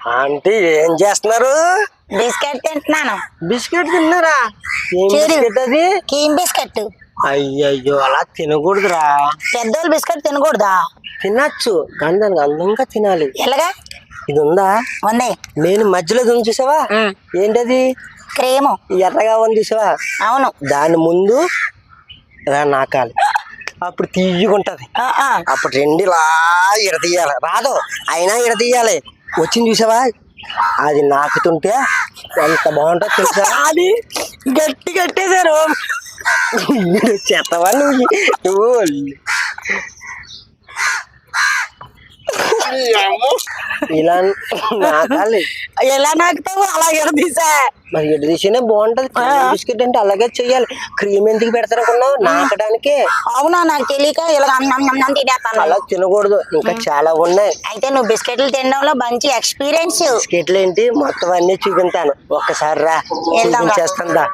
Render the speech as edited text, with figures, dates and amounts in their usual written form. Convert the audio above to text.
Aunty ఏం చేస్తున్నారు? Biscuit తింటున్నాను. బిస్కెట్ తిన్నారా? ఏం బిస్కెట్ అది? కీమ్ బిస్కెట్. అయ్యయ్యో అలా తినకూడదురా. పెద్దోళ్ళు బిస్కెట్ తినకూడదా? తినచ్చు కానీ దానికి అందంగా తినాలి. ఎలాగా? ఇది ఉందా? ఉంది. నేను మధ్యలో చూసావా? ఏంటది? క్రీము. ఎర్రగా ఉంది చూసావా? అవును. దాని ముందు ఇలా నాకాలి, అప్పుడు తీయగుంటది. అప్పుడు రెండులా ఇడతీయాలి. రాదు అయినా ఇడతీయాలి. వచ్చింది చూసావా? అది నాకుతుంటే ఎంత బాగుంటుంది తెలుసా? అది గట్టి కట్టేశారు. చెత్తవా నువ్వు? ఇలా నాకాలి. ఎలా నాకుతావు? అలా ఎడదీసా. మరి ఎడు తీసినే బాగుంటది. బిస్కెట్ అంటే అలాగే చెయ్యాలి. క్రీమ్ ఎందుకు పెడతారనుకున్నావు? నాకడానికి. అవునా? నాకు తెలియక ఇలా తినేస్తాను. అలా తినకూడదు. ఇంకా చాలా ఉన్నాయి. అయితే నువ్వు బిస్కెట్లు తినడంలో మంచి ఎక్స్పీరియన్స్. బిస్కెట్లు ఏంటి మొత్తం అన్ని చూపించాను. ఒక్కసారి రా, చూపించేస్తాను.